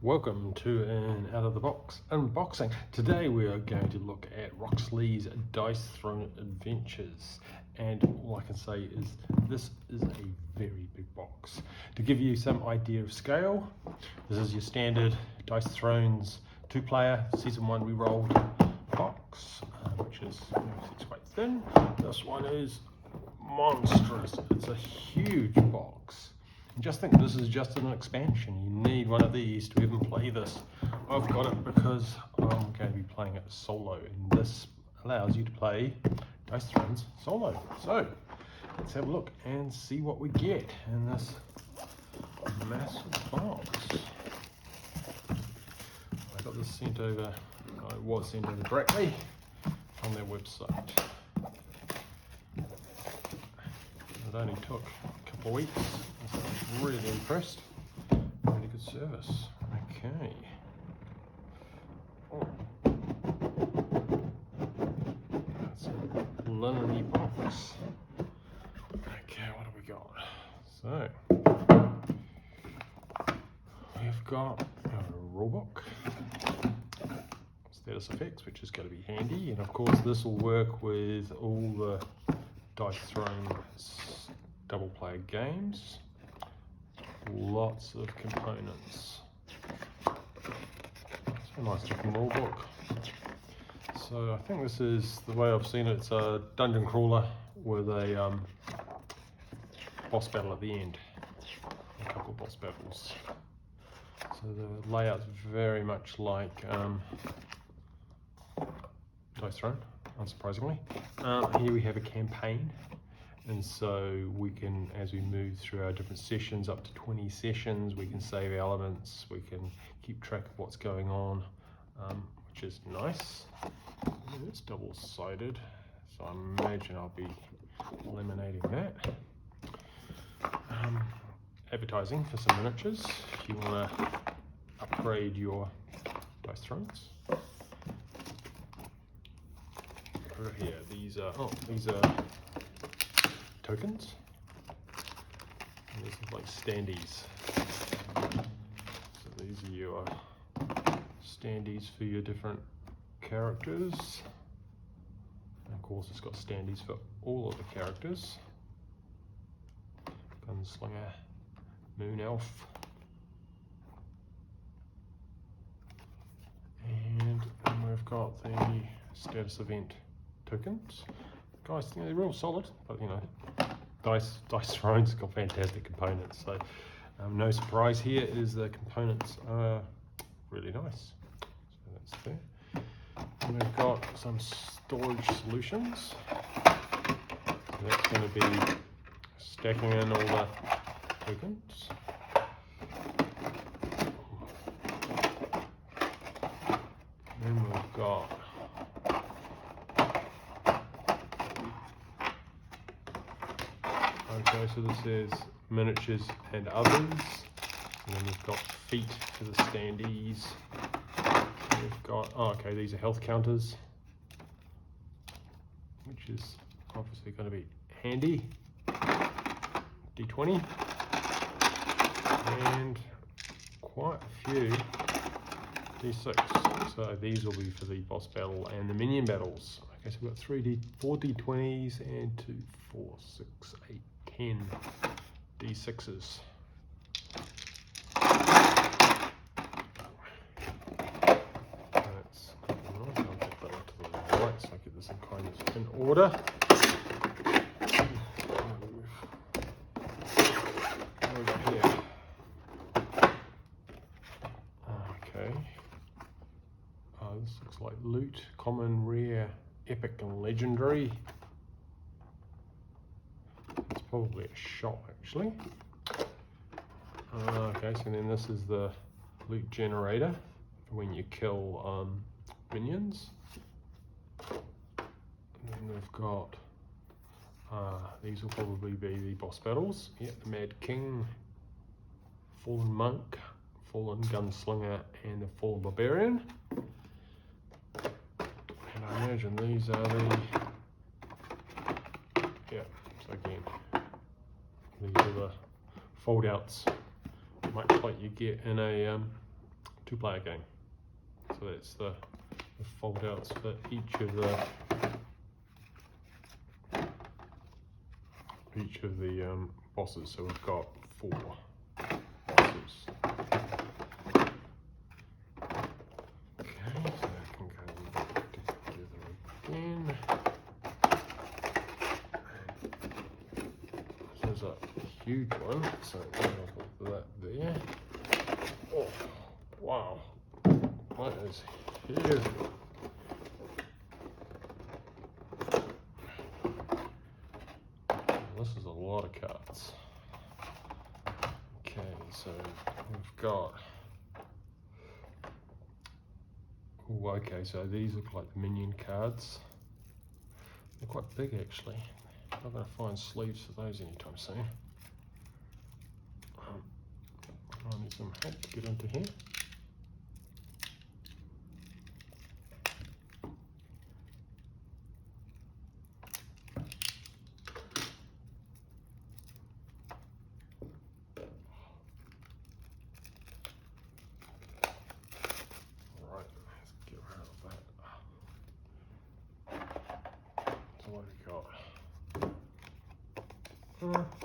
Welcome to an out of the box unboxing. Today we are going to look at Roxlee's Dice Throne Adventures, and all I can say is this is a very big box. To give you some idea of scale, this is your standard Dice Thrones 2-player Season 1 rerolled box, which is it's quite thin. This one is monstrous. It's a huge box. Just think, this is just an expansion. You need one of these to even play this. I've got it because I'm going to be playing it solo, and this allows you to play Dice Thrones solo. So let's have a look and see what we get in this massive box. I got this sent over, it was sent over directly from their website. It only took a couple of weeks. So I'm really impressed. Really good service. Okay. Oh. That's a linen-y box. Okay, what have we got? So we've got a rulebook, status effects, which is going to be handy, and of course this will work with all the Dice Thrones double player games. Lots of components. It's a nice looking rule book. So I think this is, the way I've seen it, it's a dungeon crawler with a boss battle at the end. A couple of boss battles. So the layout's very much like Dice Throne, unsurprisingly. Here we have a campaign. And so we can, as we move through our different sessions, up to 20 sessions, we can save elements, we can keep track of what's going on, which is nice. It's double-sided, so I imagine I'll be eliminating that. Advertising for some miniatures, if you want to upgrade your Dice Thrones. Over here, these are tokens. And these are like standees. So these are your standees for your different characters. And of course, it's got standees for all of the characters. Gunslinger, Moon Elf, and then we've got the status event tokens. Guys, they're real solid, but you know, Dice Thrones got fantastic components, so no surprise here is the components are really nice. So that's there. And we've got some storage solutions. So that's going to be stacking in all the tokens. Then we've got okay, so this is miniatures and others, and then we've got feet for the standees. We've got, oh okay, these are health counters, which is obviously going to be handy. D20, and quite a few D6, so these will be for the boss battle and the minion battles. Okay, so we've got 4 D20s and 2, 4, 6, 8, 10 D6s. That's nice. I'll get that onto the right so I get this in kind of in order. What do we got here? Okay. This looks like loot, common, rare, epic, and legendary. It's probably a shop actually. Okay, so then this is the loot generator for when you kill minions. And then we've got these will probably be the boss battles. Yeah, the Mad King, Fallen Monk, Fallen Gunslinger, and the Fallen Barbarian. And I imagine these are the, yeah, so again, these are the fold outs, much like you get in a two-player game. So that's the fold outs for each of the bosses. So we've got 4 bosses. Okay, so that can go back together again. This is a huge one, so we'll put that there. Oh, wow, that is huge. This is a lot of cards. Okay, so we've got. Oh, okay, so these look like the minion cards. They're quite big actually. I'm not going to find sleeves for those anytime soon. I need some help to get into here. Right, let's get rid of that. So what have we got?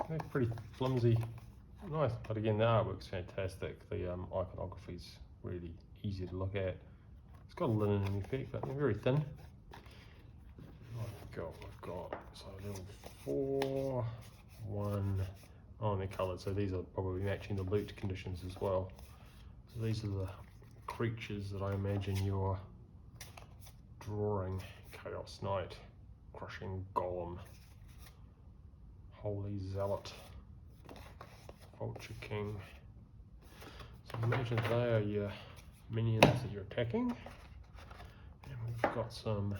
They're pretty flimsy. Nice, but again, the artwork's fantastic. The iconography's really easy to look at. It's got a linen effect, but they're very thin. We've got so level 4, 1. Oh, and they're coloured, so these are probably matching the loot conditions as well. So these are the creatures that I imagine you're drawing: Chaos Knight, Crushing Golem, Holy Zealot, Vulture King. So imagine they are your minions that you're attacking. And we've got some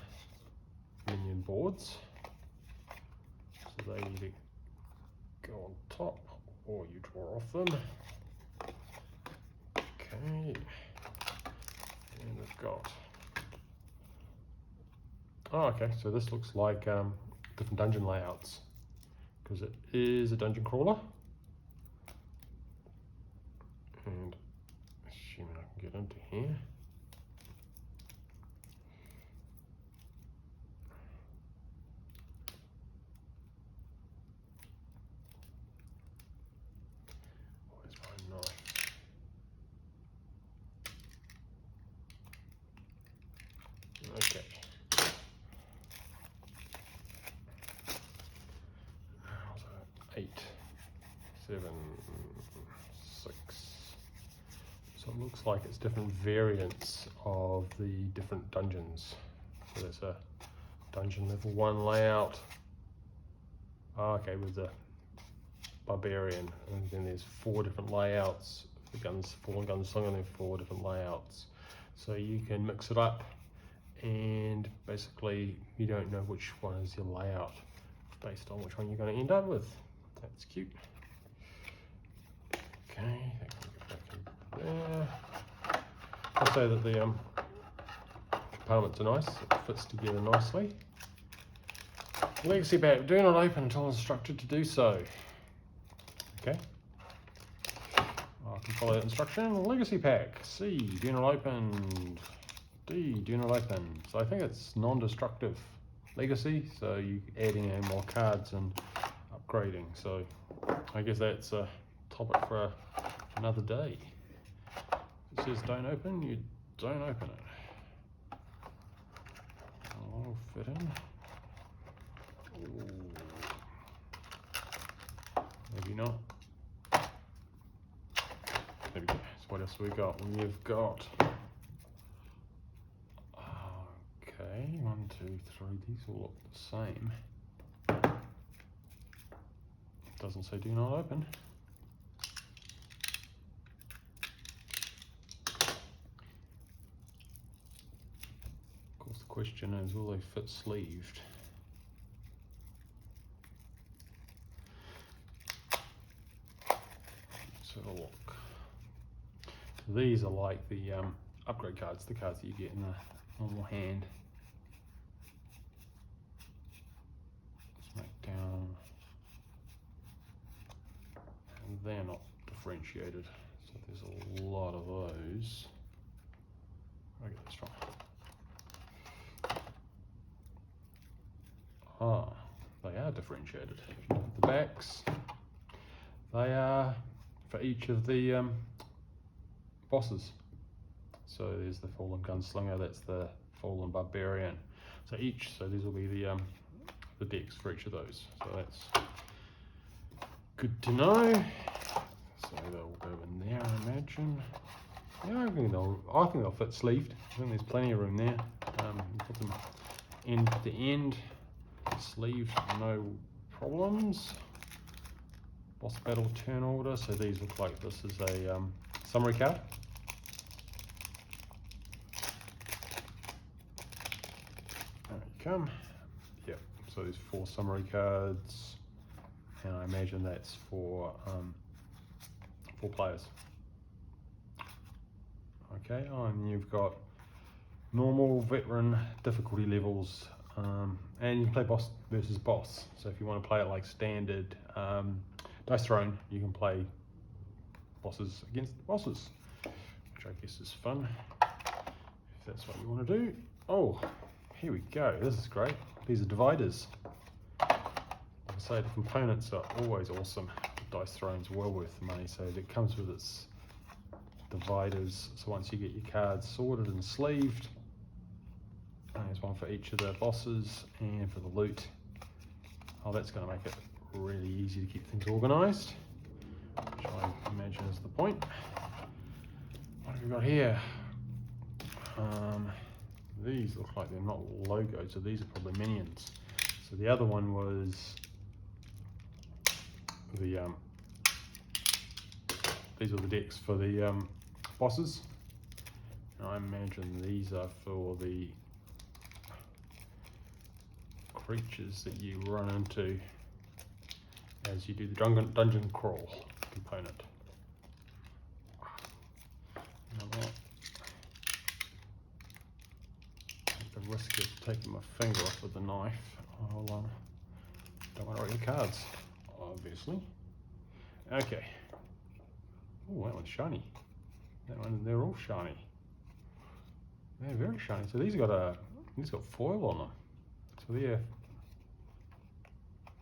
minion boards. So they either go on top or you draw off them. Okay. And we've got. Oh, okay. So this looks like different dungeon layouts, because it is a dungeon crawler. And assuming I can get into here. Where's my knife? Okay. 8, 7, 6. So it looks like it's different variants of the different dungeons. So there's a dungeon level 1 layout. Oh, okay, with the barbarian, and then there's 4 different layouts. The guns, fallen gunslinger, and then 4 different layouts. So you can mix it up, and basically you don't know which one is your layout based on which one you're going to end up with. That's cute. Okay, that can go back in there. I'll say that the compartments are nice. It fits together nicely. Legacy pack. Do not open until instructed to do so. Okay. I can follow that instruction. Legacy pack. C. Do not open. D. Do not open. So I think it's non-destructive legacy. So you adding in more cards and upgrading. So I guess that's a topic for another day. It says don't open, you don't open it. I'll fit in. Ooh. Maybe not. There we go. So what else have we got? We've got, okay, 1, 2, 3. These all look the same. It doesn't say do not open. Of course, the question is, will they fit sleeved? Let's have a look. So these are like the upgrade cards, the cards that you get in the normal hand. Smackdown. And they're not differentiated, so there's a lot of those. those from? Ah, they are differentiated. If you look at the backs, they are for each of the bosses. So there's the Fallen Gunslinger, that's the Fallen Barbarian. So these will be the decks for each of those. So that's good to know. So they'll go in there, I imagine. Yeah, I think they'll fit sleeved. I think there's plenty of room there. Put them end to end, sleeved, no problems. Boss battle turn order. So these look like this is a summary card. There you come. Yep. So there's 4 summary cards, and I imagine that's for 4 players. Okay, and you've got normal, veteran, difficulty levels, and you can play boss versus boss. So if you want to play it like standard Dice Throne, you can play bosses against bosses, which I guess is fun, if that's what you want to do. Oh, here we go, this is great. These are dividers. Like I say, the components are always awesome. Dice Throne's well worth the money, so it comes with its dividers. So once you get your cards sorted and sleeved, there's one for each of the bosses and for the loot. Oh, that's going to make it really easy to keep things organised, which I imagine is the point. What have we got here? These look like they're not logos, so these are probably minions. So the other one was the these are the decks for the bosses. And I imagine these are for the creatures that you run into as you do the dungeon crawl component. Now that, at the risk of taking my finger off with the knife, I'll don't want to write your cards, obviously. Okay. Oh, that one's shiny. That one, they're all shiny. They're very shiny. So these got foil on them. So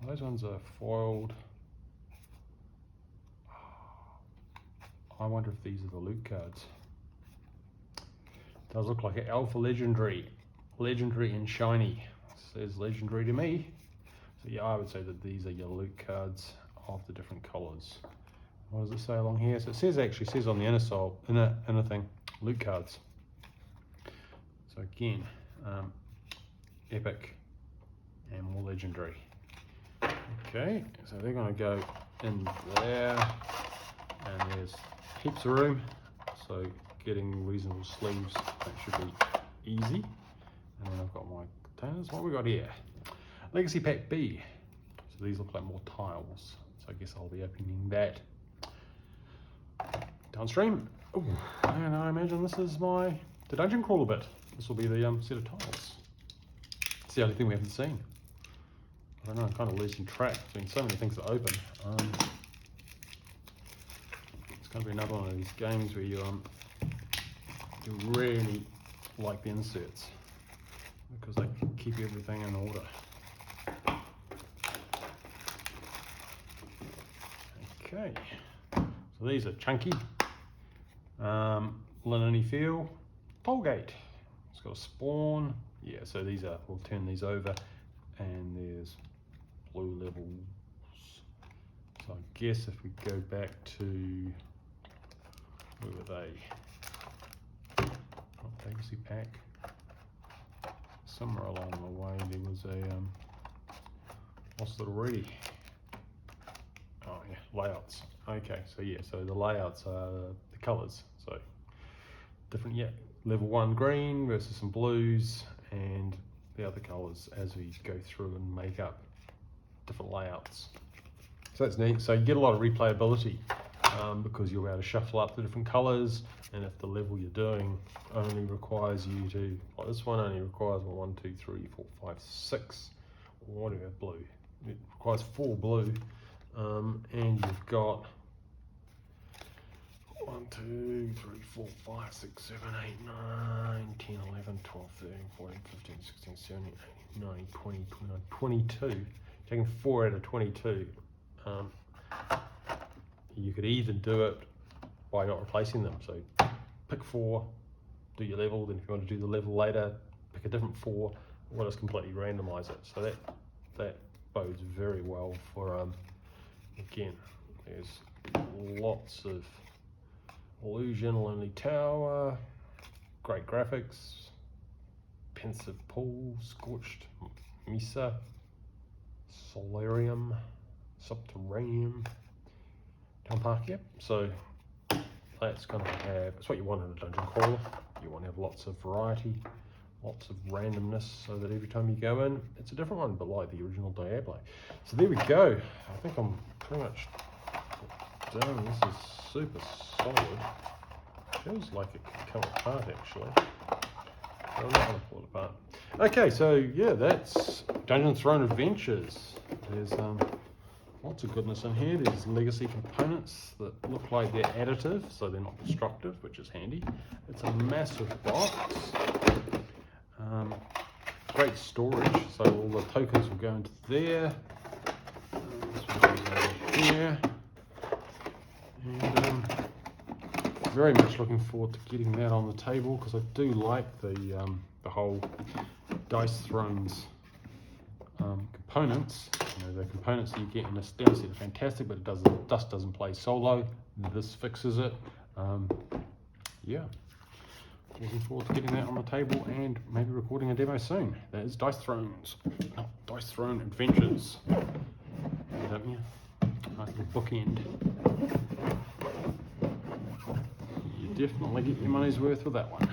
those ones are foiled. I wonder if these are the loot cards. Does look like an Alpha Legendary and shiny. It says Legendary to me. So yeah, I would say that these are your loot cards of the different colours. What does it say along here? So it actually says on the inner thing, loot cards. So again, epic and more legendary. Okay, so they're going to go in there, and there's heaps of room, so getting reasonable sleeves, that should be easy. And then I've got my containers. What have we got here? Legacy Pack B. So these look like more tiles, so I guess I'll be opening that downstream. Ooh, and I imagine this is the dungeon crawler bit. This will be the set of tiles. It's the only thing we haven't seen. I don't know, I'm kind of losing track between so many things that open. It's going to be another one of these games where you really like the inserts because they keep everything in order. Okay, so these are chunky, linen-y feel, Tollgate. It's got a spawn. Yeah, so we'll turn these over, and there's blue levels. So I guess if we go back to, where were they? Legacy Pack. Somewhere along the way there was a, lost it already. Oh yeah, layouts. Okay, so yeah, so the layouts are the colours. So different, yeah, level 1 green versus some blues, and the other colours as we go through and make up different layouts. So that's neat. So you get a lot of replayability because you'll be able to shuffle up the different colours, and if the level you're doing only requires you to, like this one only requires 1, 2, 3, 4, 5, 6, or whatever blue. It requires 4 blue, and you've got 1, 2, 3, 4, 5, 6, 7, 8, 9, 10, 11, 12, 13, 14, 15, 16, 17, 18, 19, 20, 21, 22. Taking 4 out of 22. You could either do it by not replacing them. So pick 4, do your level, then if you want to do the level later, pick a different 4, or just completely randomize it. So that bodes very well for, again, there's lots of illusion, lonely tower, great graphics, pensive pool, scorched mesa, solarium, subterranean, town park. Yep. So that's going to have, it's what you want in a dungeon crawler. You want to have lots of variety, lots of randomness, so that every time you go in, it's a different one, but like the original Diablo. So there we go. I think I'm pretty much done. This is super solid. Feels like it could come apart actually. I'm not going to pull it apart. Okay, so yeah, that's Dungeons & Thrones Adventures. There's lots of goodness in here. There's legacy components that look like they're additive, so they're not destructive, which is handy. It's a massive box. Great storage, so all the tokens will go into there. This one goes over here. And very much looking forward to getting that on the table, because I do like the whole Dice Thrones components. You know, the components that you get in this down set are fantastic, but it doesn't play solo. This fixes it. Yeah, looking forward to getting that on the table and maybe recording a demo soon. That is Dice Thrones, not Dice Throne Adventures. Don't you? Nice little bookend. You definitely get your money's worth with that one.